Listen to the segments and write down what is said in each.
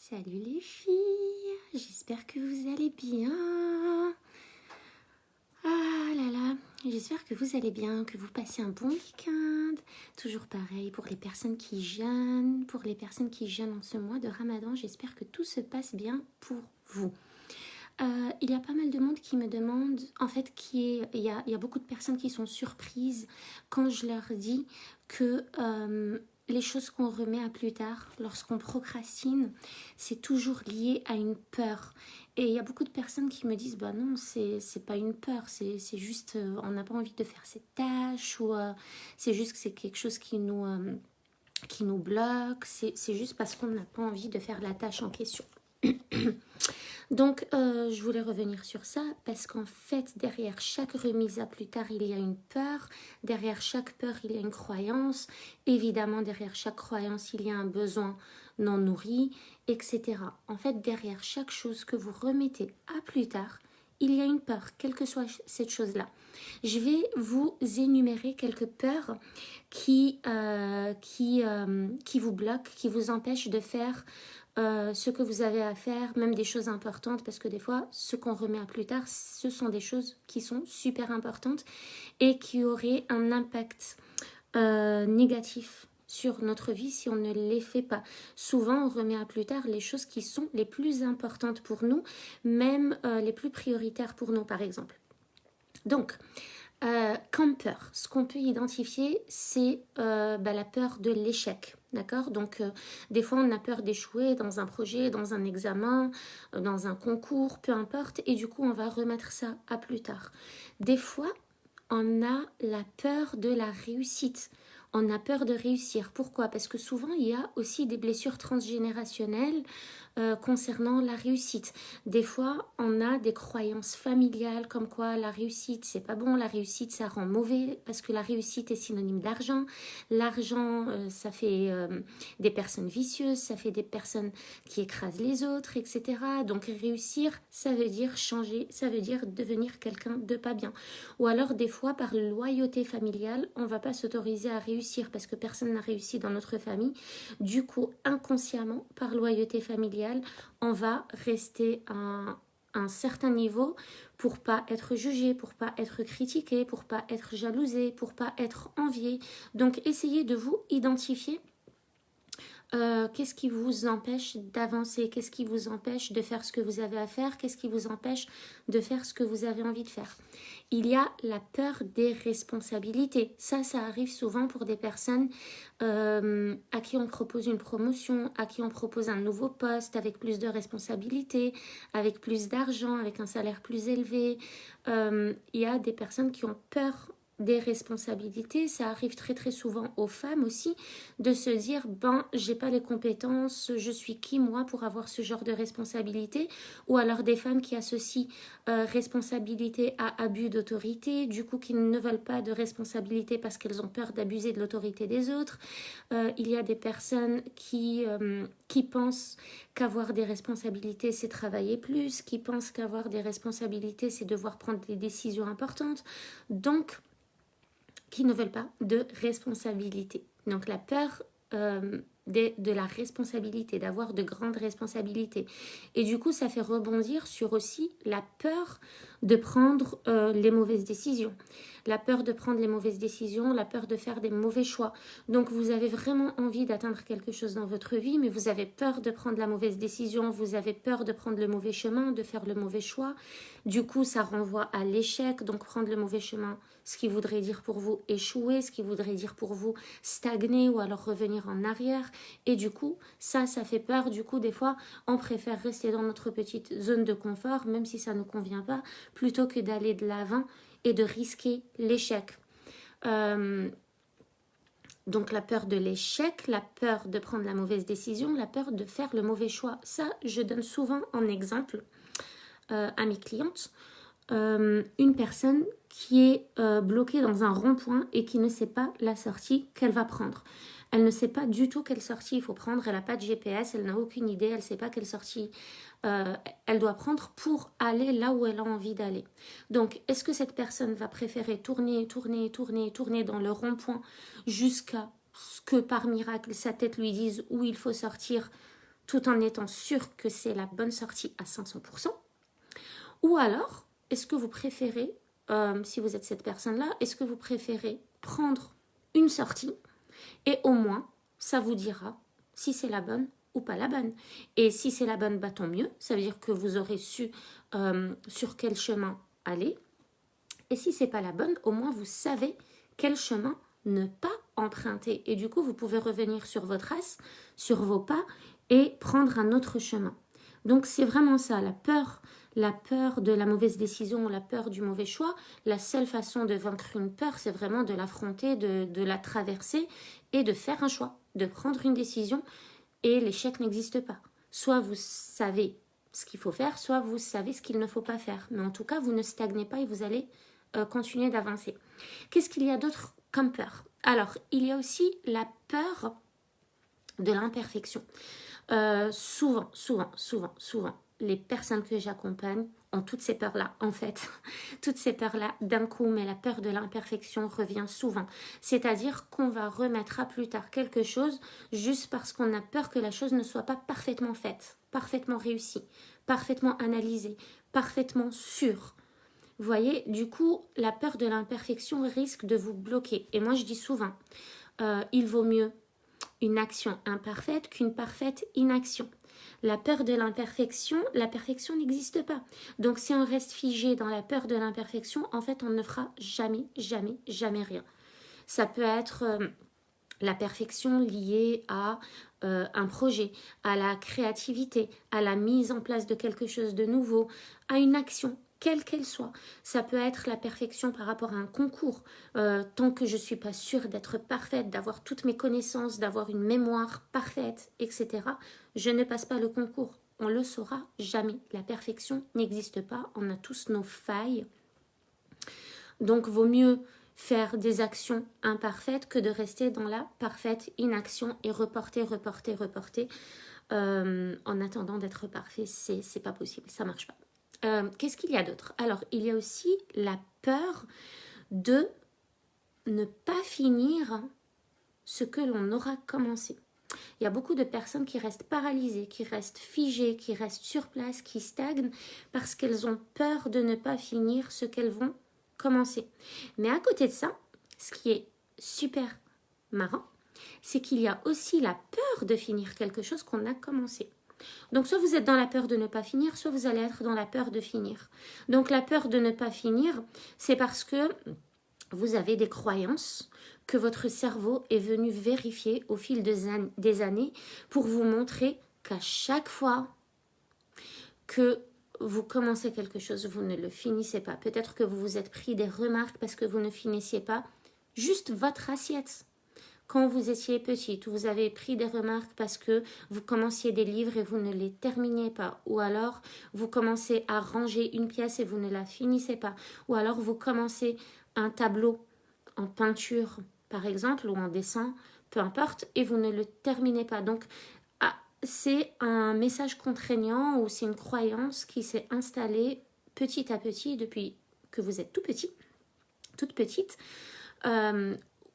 Salut les filles, j'espère que vous allez bien. Ah là là, j'espère que vous allez bien, que vous passez un bon week-end. Toujours pareil pour les personnes qui jeûnent, en ce mois de Ramadan, j'espère que tout se passe bien pour vous. Il y a pas mal de monde qui me demande, en fait, il y a beaucoup de personnes qui sont surprises quand je leur dis que les choses qu'on remet à plus tard, lorsqu'on procrastine, c'est toujours lié à une peur. Et il y a beaucoup de personnes qui me disent, bah non, c'est pas une peur, c'est juste, on n'a pas envie de faire cette tâche, ou c'est juste que c'est quelque chose qui nous bloque, c'est juste parce qu'on n'a pas envie de faire la tâche en question. Donc, je voulais revenir sur ça parce qu'en fait, derrière chaque remise à plus tard, il y a une peur. Derrière chaque peur, il y a une croyance. Évidemment, derrière chaque croyance, il y a un besoin non nourri, etc. En fait, derrière chaque chose que vous remettez à plus tard, il y a une peur, quelle que soit cette chose-là. Je vais vous énumérer quelques peurs qui vous bloquent, qui vous empêchent de faire ce que vous avez à faire, même des choses importantes, parce que des fois, ce qu'on remet à plus tard, ce sont des choses qui sont super importantes et qui auraient un impact négatif sur notre vie si on ne les fait pas. Souvent, on remet à plus tard les choses qui sont les plus importantes pour nous, même les plus prioritaires pour nous, par exemple. Donc, comme peur, ce qu'on peut identifier, c'est la peur de l'échec. D'accord? Donc, des fois, on a peur d'échouer dans un projet, dans un examen, dans un concours, peu importe, et du coup, on va remettre ça à plus tard. Des fois, on a la peur de la réussite. On a peur de réussir. Pourquoi? Parce que souvent, il y a aussi des blessures transgénérationnelles concernant la réussite. Des fois, on a des croyances familiales comme quoi la réussite, c'est pas bon, la réussite, ça rend mauvais parce que la réussite est synonyme d'argent. L'argent, ça fait des personnes vicieuses, ça fait des personnes qui écrasent les autres, etc. Donc réussir, ça veut dire changer, ça veut dire devenir quelqu'un de pas bien. Ou alors des fois, par loyauté familiale, on va pas s'autoriser à réussir parce que personne n'a réussi dans notre famille. Du coup, inconsciemment, par loyauté familiale, on va rester à un certain niveau pour pas être jugé, pour pas être critiqué, pour pas être jalousé, pour pas être envié. Donc, essayez de vous identifier. Qu'est-ce qui vous empêche d'avancer? Qu'est-ce qui vous empêche de faire ce que vous avez à faire? Qu'est-ce qui vous empêche de faire ce que vous avez envie de faire? Il y a la peur des responsabilités. Ça arrive souvent pour des personnes à qui on propose une promotion, à qui on propose un nouveau poste avec plus de responsabilités, avec plus d'argent, avec un salaire plus élevé. Il y a des personnes qui ont peur des responsabilités. Ça arrive très très souvent aux femmes aussi de se dire j'ai pas les compétences, je suis qui moi pour avoir ce genre de responsabilité, ou alors des femmes qui associent responsabilité à abus d'autorité, du coup qui ne veulent pas de responsabilité parce qu'elles ont peur d'abuser de l'autorité des autres. Il y a des personnes qui pensent qu'avoir des responsabilités c'est travailler plus, qui pensent qu'avoir des responsabilités c'est devoir prendre des décisions importantes, donc qui ne veulent pas de responsabilité. Donc la peur de la responsabilité, d'avoir de grandes responsabilités. Et du coup, ça fait rebondir sur aussi la peur de prendre les mauvaises décisions. La peur de prendre les mauvaises décisions, la peur de faire des mauvais choix. Donc vous avez vraiment envie d'atteindre quelque chose dans votre vie, mais vous avez peur de prendre la mauvaise décision, vous avez peur de prendre le mauvais chemin, de faire le mauvais choix. Du coup, ça renvoie à l'échec, donc prendre le mauvais chemin, ce qui voudrait dire pour vous échouer, ce qui voudrait dire pour vous stagner ou alors revenir en arrière. Et du coup, ça fait peur. Du coup, des fois, on préfère rester dans notre petite zone de confort, même si ça ne nous convient pas, plutôt que d'aller de l'avant et de risquer l'échec. Donc la peur de l'échec, la peur de prendre la mauvaise décision, la peur de faire le mauvais choix. Ça, je donne souvent en exemple à mes clientes. Une personne qui est bloquée dans un rond-point et qui ne sait pas la sortie qu'elle va prendre. Elle ne sait pas du tout quelle sortie il faut prendre, elle n'a pas de GPS, elle n'a aucune idée, elle ne sait pas quelle sortie elle doit prendre pour aller là où elle a envie d'aller. Donc, est-ce que cette personne va préférer tourner dans le rond-point jusqu'à ce que par miracle sa tête lui dise où il faut sortir tout en étant sûr que c'est la bonne sortie à 500%? Ou alors, est-ce que vous préférez, si vous êtes cette personne-là, est-ce que vous préférez prendre une sortie et au moins, ça vous dira si c'est la bonne ou pas la bonne. Et si c'est la bonne, bah, tant mieux. Ça veut dire que vous aurez su sur quel chemin aller. Et si c'est pas la bonne, au moins vous savez quel chemin ne pas emprunter. Et du coup, vous pouvez revenir sur votre race, sur vos pas et prendre un autre chemin. Donc c'est vraiment ça, la peur de la mauvaise décision, la peur du mauvais choix. La seule façon de vaincre une peur, c'est vraiment de l'affronter, de la traverser et de faire un choix, de prendre une décision. Et l'échec n'existe pas. Soit vous savez ce qu'il faut faire, soit vous savez ce qu'il ne faut pas faire. Mais en tout cas, vous ne stagnez pas et vous allez continuer d'avancer. Qu'est-ce qu'il y a d'autre comme peur? Alors, il y a aussi la peur de l'imperfection. Souvent, les personnes que j'accompagne ont toutes ces peurs-là, en fait. Toutes ces peurs-là d'un coup, mais la peur de l'imperfection revient souvent. C'est-à-dire qu'on va remettre à plus tard quelque chose juste parce qu'on a peur que la chose ne soit pas parfaitement faite, parfaitement réussie, parfaitement analysée, parfaitement sûre. Vous voyez, du coup, la peur de l'imperfection risque de vous bloquer. Et moi, je dis souvent, il vaut mieux une action imparfaite qu'une parfaite inaction. La peur de l'imperfection, la perfection n'existe pas. Donc si on reste figé dans la peur de l'imperfection, en fait, on ne fera jamais, jamais, jamais rien. Ça peut être la perfection liée à un projet, à la créativité, à la mise en place de quelque chose de nouveau, à une action, quelle qu'elle soit. Ça peut être la perfection par rapport à un concours. Tant que je ne suis pas sûre d'être parfaite, d'avoir toutes mes connaissances, d'avoir une mémoire parfaite, etc., je ne passe pas le concours. On ne le saura jamais. La perfection n'existe pas. On a tous nos failles. Donc, vaut mieux faire des actions imparfaites que de rester dans la parfaite inaction et reporter en attendant d'être parfait. C'est pas possible, ça marche pas. Qu'est-ce qu'il y a d'autre? Alors, il y a aussi la peur de ne pas finir ce que l'on aura commencé. Il y a beaucoup de personnes qui restent paralysées, qui restent figées, qui restent sur place, qui stagnent parce qu'elles ont peur de ne pas finir ce qu'elles vont commencer. Mais à côté de ça, ce qui est super marrant, c'est qu'il y a aussi la peur de finir quelque chose qu'on a commencé. Donc soit vous êtes dans la peur de ne pas finir, soit vous allez être dans la peur de finir. Donc la peur de ne pas finir, c'est parce que vous avez des croyances que votre cerveau est venu vérifier au fil des années pour vous montrer qu'à chaque fois que vous commencez quelque chose, vous ne le finissez pas. Peut-être que vous vous êtes pris des remarques parce que vous ne finissiez pas juste votre assiette. Quand vous étiez petite, vous avez pris des remarques parce que vous commenciez des livres et vous ne les terminiez pas. Ou alors, vous commencez à ranger une pièce et vous ne la finissez pas. Ou alors, vous commencez un tableau en peinture, par exemple, ou en dessin, peu importe, et vous ne le terminez pas. Donc, c'est un message contraignant ou c'est une croyance qui s'est installée petit à petit depuis que vous êtes tout petit, toute petite,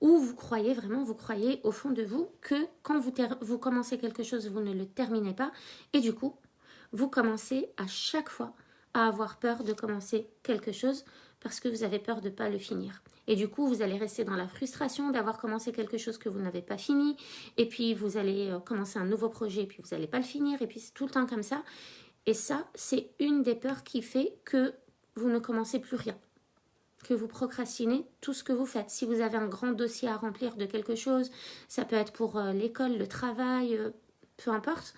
où vous croyez au fond de vous que quand vous commencez quelque chose, vous ne le terminez pas et du coup, vous commencez à chaque fois à avoir peur de commencer quelque chose parce que vous avez peur de ne pas le finir. Et du coup, vous allez rester dans la frustration d'avoir commencé quelque chose que vous n'avez pas fini. Et puis, vous allez commencer un nouveau projet et puis vous n'allez pas le finir. Et puis, c'est tout le temps comme ça. Et ça, c'est une des peurs qui fait que vous ne commencez plus rien. Que vous procrastinez tout ce que vous faites. Si vous avez un grand dossier à remplir de quelque chose, ça peut être pour l'école, le travail, peu importe,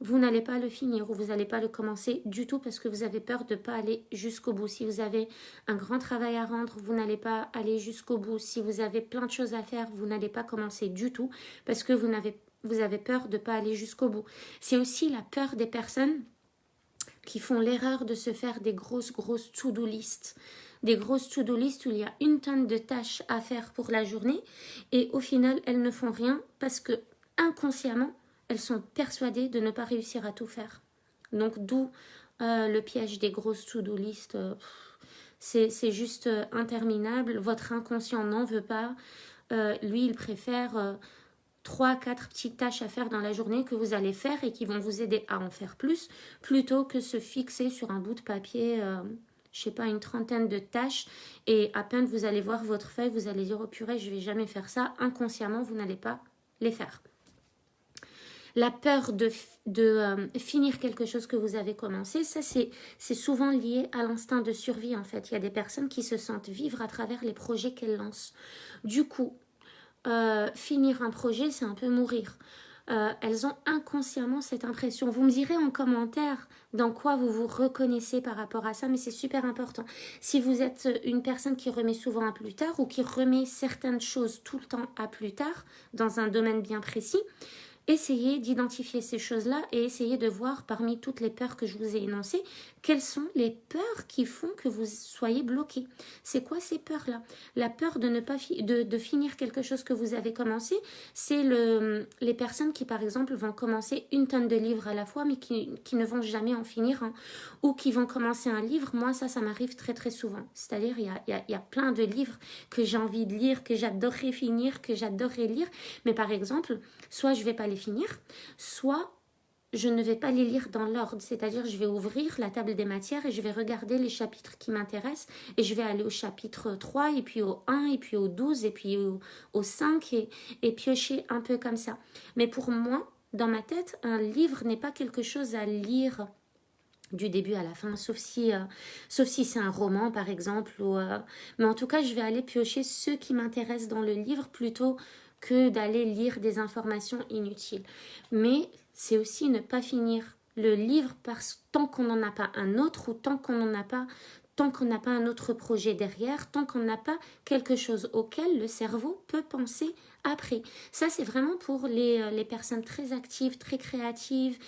vous n'allez pas le finir ou vous n'allez pas le commencer du tout parce que vous avez peur de ne pas aller jusqu'au bout. Si vous avez un grand travail à rendre, vous n'allez pas aller jusqu'au bout. Si vous avez plein de choses à faire, vous n'allez pas commencer du tout parce que vous avez peur de ne pas aller jusqu'au bout. C'est aussi la peur des personnes qui font l'erreur de se faire des grosses to-do list. Des grosses to-do list où il y a une tonne de tâches à faire pour la journée et au final, elles ne font rien parce que inconsciemment, elles sont persuadées de ne pas réussir à tout faire. Donc d'où le piège des grosses to-do list. C'est juste interminable. Votre inconscient n'en veut pas. Lui, il préfère 3, 4 petites tâches à faire dans la journée que vous allez faire et qui vont vous aider à en faire plus, plutôt que se fixer sur un bout de papier, je sais pas, une trentaine de tâches, et à peine vous allez voir votre feuille, vous allez dire, oh purée, je vais jamais faire ça. Inconsciemment, vous n'allez pas les faire. La peur de finir quelque chose que vous avez commencé, ça c'est souvent lié à l'instinct de survie en fait. Il y a des personnes qui se sentent vivre à travers les projets qu'elles lancent. Du coup, finir un projet, c'est un peu mourir. Elles ont inconsciemment cette impression. Vous me direz en commentaire dans quoi vous vous reconnaissez par rapport à ça, mais c'est super important. Si vous êtes une personne qui remet souvent à plus tard ou qui remet certaines choses tout le temps à plus tard dans un domaine bien précis, essayez d'identifier ces choses-là et essayez de voir parmi toutes les peurs que je vous ai énoncées, quelles sont les peurs qui font que vous soyez bloqué. C'est quoi ces peurs-là? La peur de ne pas de finir quelque chose que vous avez commencé, c'est les personnes qui, par exemple, vont commencer une tonne de livres à la fois, mais qui ne vont jamais en finir un. Ou qui vont commencer un livre. Moi, ça m'arrive très, très souvent. C'est-à-dire, il y a plein de livres que j'ai envie de lire, que j'adorerais finir, que j'adorerais lire. Mais par exemple, soit je ne vais pas les finir, soit je ne vais pas les lire dans l'ordre, c'est-à-dire je vais ouvrir la table des matières et je vais regarder les chapitres qui m'intéressent et je vais aller au chapitre 3 et puis au 1 et puis au 12 et puis au 5 et piocher un peu comme ça. Mais pour moi, dans ma tête, un livre n'est pas quelque chose à lire du début à la fin, sauf si c'est un roman par exemple. Mais en tout cas, je vais aller piocher ceux qui m'intéressent dans le livre plutôt que d'aller lire des informations inutiles. Mais c'est aussi ne pas finir le livre tant qu'on n'en a pas un autre ou tant qu'on n'a pas un autre projet derrière, tant qu'on n'a pas quelque chose auquel le cerveau peut penser après. Ça, c'est vraiment pour les personnes très actives, très créatives,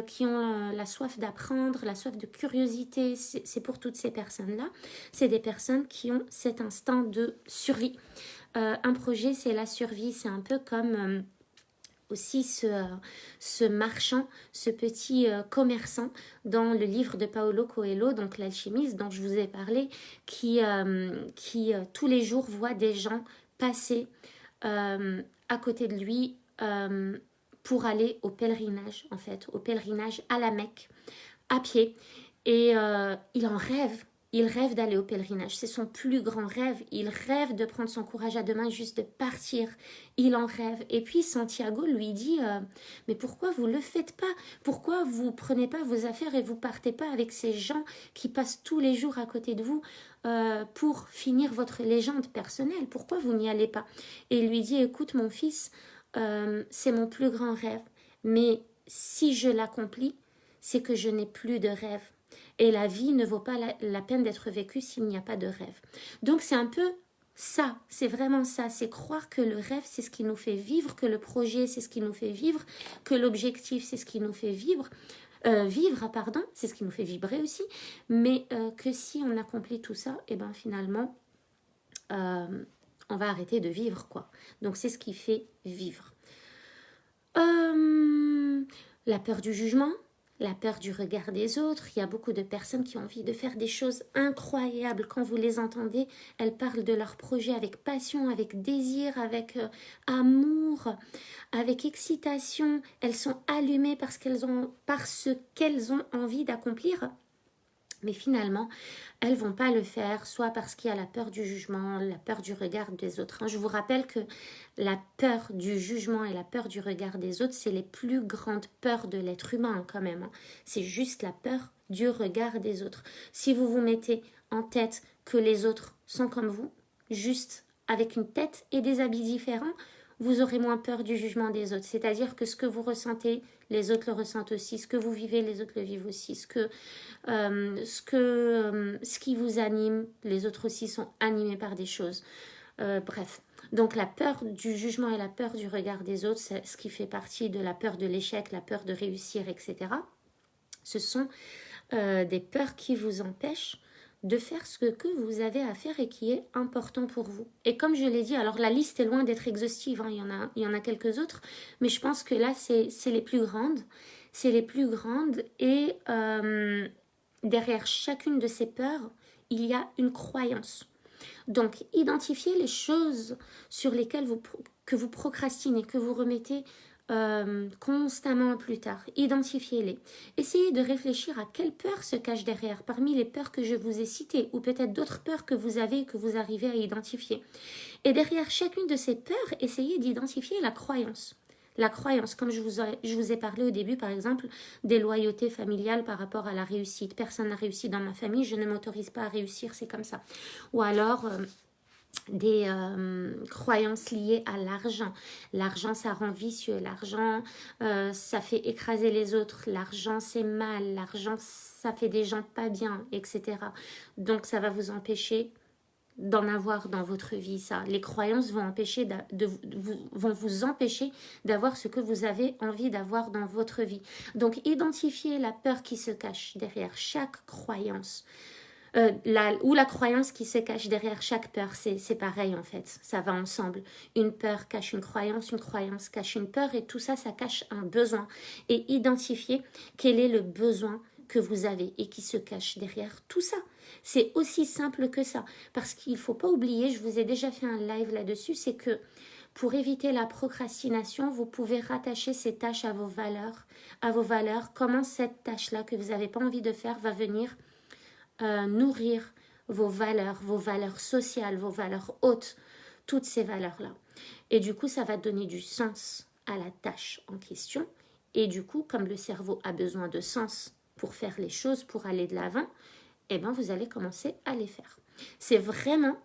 qui ont la soif d'apprendre, la soif de curiosité. C'est pour toutes ces personnes-là. C'est des personnes qui ont cet instinct de survie. Un projet, c'est la survie. C'est un peu comme aussi ce marchand, ce petit commerçant dans le livre de Paulo Coelho, donc l'alchimiste dont je vous ai parlé, qui tous les jours voit des gens passer à côté de lui pour aller au pèlerinage, en fait, au pèlerinage à la Mecque, à pied. Et il en rêve. Il rêve d'aller au pèlerinage, c'est son plus grand rêve. Il rêve de prendre son courage à deux mains, juste de partir. Il en rêve. Et puis Santiago lui dit mais pourquoi vous le faites pas? Pourquoi vous prenez pas vos affaires et vous partez pas avec ces gens qui passent tous les jours à côté de vous pour finir votre légende personnelle? Pourquoi vous n'y allez pas? Et il lui dit écoute mon fils, c'est mon plus grand rêve. Mais si je l'accomplis, c'est que je n'ai plus de rêve. Et la vie ne vaut pas la peine d'être vécue s'il n'y a pas de rêve. Donc c'est un peu ça, c'est vraiment ça. C'est croire que le rêve, c'est ce qui nous fait vivre, que le projet, c'est ce qui nous fait vivre, que l'objectif, c'est ce qui nous fait vivre, c'est ce qui nous fait vibrer aussi. Mais que si on accomplit tout ça, et ben finalement, on va arrêter de vivre, quoi. Donc c'est ce qui fait vivre. La peur du jugement, la peur du regard des autres. Il y a beaucoup de personnes qui ont envie de faire des choses incroyables. Quand vous les entendez, elles parlent de leur projet avec passion, avec désir, avec amour, avec excitation. Elles sont allumées parce qu'elles ont envie d'accomplir. Mais finalement, elles vont pas le faire, soit parce qu'il y a la peur du jugement, la peur du regard des autres. Je vous rappelle que la peur du jugement et la peur du regard des autres, c'est les plus grandes peurs de l'être humain quand même. C'est juste la peur du regard des autres. Si vous vous mettez en tête que les autres sont comme vous, juste avec une tête et des habits différents, vous aurez moins peur du jugement des autres. C'est-à-dire que ce que vous ressentez, les autres le ressentent aussi. Ce que vous vivez, les autres le vivent aussi. Ce qui vous anime, les autres aussi sont animés par des choses. Bref. Donc la peur du jugement et la peur du regard des autres, c'est ce qui fait partie de la peur de l'échec, la peur de réussir, etc. Ce sont des peurs qui vous empêchent de faire ce que vous avez à faire et qui est important pour vous. Et comme je l'ai dit, alors la liste est loin d'être exhaustive, hein, il y en a quelques autres, mais je pense que là, c'est les plus grandes. C'est les plus grandes et derrière chacune de ces peurs, il y a une croyance. Donc, identifiez les choses sur lesquelles que vous procrastinez, que vous remettez constamment plus tard. Identifiez-les. Essayez de réfléchir à quelle peur se cache derrière, parmi les peurs que je vous ai citées, ou peut-être d'autres peurs que vous avez et que vous arrivez à identifier. Et derrière chacune de ces peurs, essayez d'identifier la croyance. La croyance, comme je vous ai parlé au début, par exemple, des loyautés familiales par rapport à la réussite. Personne n'a réussi dans ma famille, je ne m'autorise pas à réussir, c'est comme ça. Ou alors des croyances liées à l'argent. L'argent, ça rend vicieux. L'argent, ça fait écraser les autres. L'argent, c'est mal. L'argent, ça fait des gens pas bien, etc. Donc, ça va vous empêcher d'en avoir dans votre vie, ça. Les croyances vont vont vous empêcher d'avoir ce que vous avez envie d'avoir dans votre vie. Donc, identifiez la peur qui se cache derrière chaque croyance. Ou la croyance qui se cache derrière chaque peur, c'est pareil en fait, ça va ensemble. Une peur cache une croyance cache une peur, et tout ça, ça cache un besoin. Et identifier quel est le besoin que vous avez et qui se cache derrière tout ça. C'est aussi simple que ça, parce qu'il ne faut pas oublier, je vous ai déjà fait un live là-dessus, c'est que pour éviter la procrastination, vous pouvez rattacher ces tâches à vos valeurs, comment cette tâche-là que vous n'avez pas envie de faire va venir nourrir vos valeurs sociales, vos valeurs hautes, toutes ces valeurs-là. Et du coup, ça va donner du sens à la tâche en question. Et du coup, comme le cerveau a besoin de sens pour faire les choses, pour aller de l'avant, eh bien, vous allez commencer à les faire. C'est vraiment,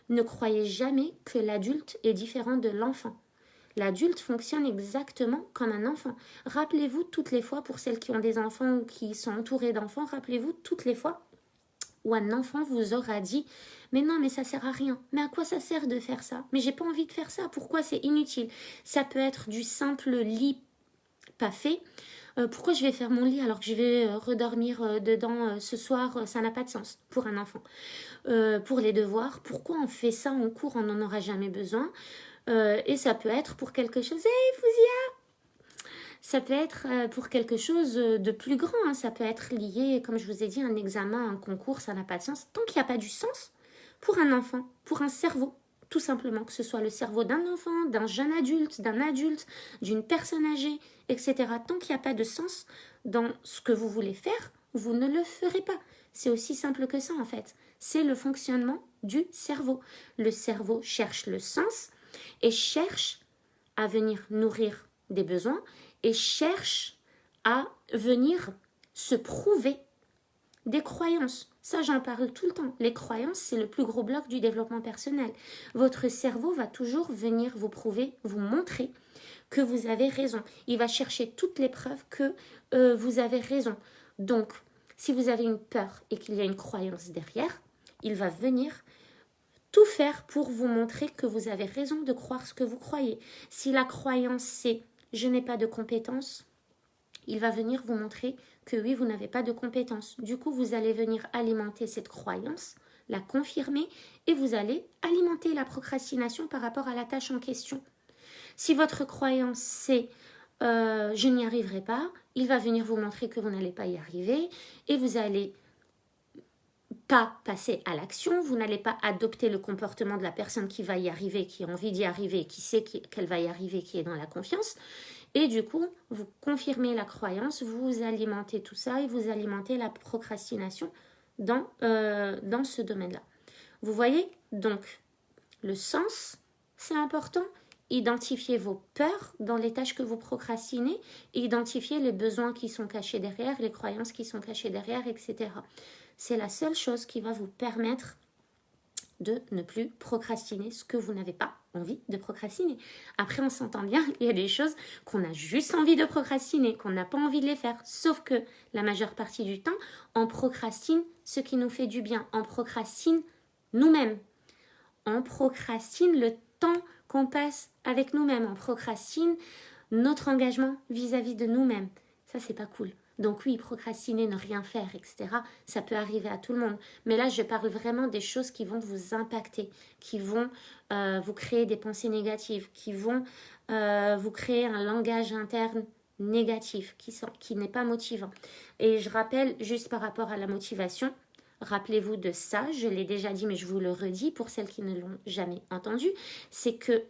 ne croyez jamais que l'adulte est différent de l'enfant. L'adulte fonctionne exactement comme un enfant. Rappelez-vous toutes les fois, pour celles qui ont des enfants ou qui sont entourées d'enfants, rappelez-vous toutes les fois où un enfant vous aura dit « Mais non, mais ça sert à rien. Mais à quoi ça sert de faire ça? Mais j'ai pas envie de faire ça. Pourquoi c'est inutile ?» Ça peut être du simple lit pas fait. Pourquoi je vais faire mon lit alors que je vais redormir dedans ce soir? Ça n'a pas de sens pour un enfant. Pour les devoirs, pourquoi on fait ça en cours? On n'en aura jamais besoin. Et ça peut être pour quelque chose. Hey, Fouzia! Ça peut être pour quelque chose de plus grand, hein. Ça peut être lié, comme je vous ai dit, un examen, un concours, ça n'a pas de sens. Tant qu'il n'y a pas du sens pour un enfant, pour un cerveau, tout simplement, que ce soit le cerveau d'un enfant, d'un jeune adulte, d'une personne âgée, etc. Tant qu'il n'y a pas de sens dans ce que vous voulez faire, vous ne le ferez pas. C'est aussi simple que ça en fait. C'est le fonctionnement du cerveau. Le cerveau cherche le sens et cherche à venir nourrir des besoins et cherche à venir se prouver des croyances. Ça, j'en parle tout le temps. Les croyances, c'est le plus gros bloc du développement personnel. Votre cerveau va toujours venir vous prouver, vous montrer que vous avez raison. Il va chercher toutes les preuves que vous avez raison. Donc, si vous avez une peur et qu'il y a une croyance derrière, il va venir tout faire pour vous montrer que vous avez raison de croire ce que vous croyez. Si la croyance, c'est « je n'ai pas de compétences », il va venir vous montrer que oui, vous n'avez pas de compétences. Du coup, vous allez venir alimenter cette croyance, la confirmer, et vous allez alimenter la procrastination par rapport à la tâche en question. Si votre croyance, c'est je n'y arriverai pas, il va venir vous montrer que vous n'allez pas y arriver, et vous allez pas passer à l'action, vous n'allez pas adopter le comportement de la personne qui va y arriver, qui a envie d'y arriver, qui sait qu'elle va y arriver, qui est dans la confiance. Et du coup, vous confirmez la croyance, vous alimentez tout ça et vous alimentez la procrastination dans ce domaine-là. Vous voyez? Donc, le sens, c'est important. Identifiez vos peurs dans les tâches que vous procrastinez. Identifiez les besoins qui sont cachés derrière, les croyances qui sont cachées derrière, etc. C'est la seule chose qui va vous permettre de ne plus procrastiner ce que vous n'avez pas envie de procrastiner. Après, on s'entend bien, il y a des choses qu'on a juste envie de procrastiner, qu'on n'a pas envie de les faire. Sauf que la majeure partie du temps, on procrastine ce qui nous fait du bien. On procrastine nous-mêmes. On procrastine le temps qu'on passe avec nous-mêmes. On procrastine notre engagement vis-à-vis de nous-mêmes. Ça, c'est pas cool. Donc oui, procrastiner, ne rien faire, etc., ça peut arriver à tout le monde. Mais là, je parle vraiment des choses qui vont vous impacter, qui vont vous créer des pensées négatives, qui vont vous créer un langage interne négatif, qui n'est pas motivant. Et je rappelle, juste par rapport à la motivation, rappelez-vous de ça, je l'ai déjà dit, mais je vous le redis pour celles qui ne l'ont jamais entendu, c'est que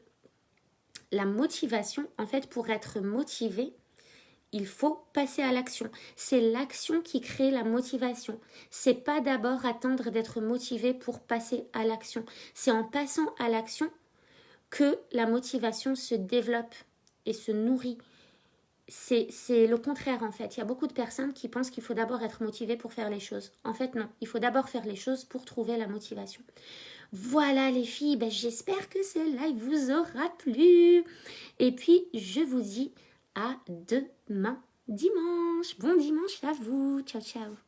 la motivation, en fait, pour être motivé, il faut passer à l'action. C'est l'action qui crée la motivation. C'est pas d'abord attendre d'être motivé pour passer à l'action. C'est en passant à l'action que la motivation se développe et se nourrit. C'est le contraire en fait. Il y a beaucoup de personnes qui pensent qu'il faut d'abord être motivé pour faire les choses. En fait non, il faut d'abord faire les choses pour trouver la motivation. Voilà les filles, j'espère que ce live vous aura plu. Et puis je vous dis à demain dimanche. Bon dimanche à vous. Ciao ciao.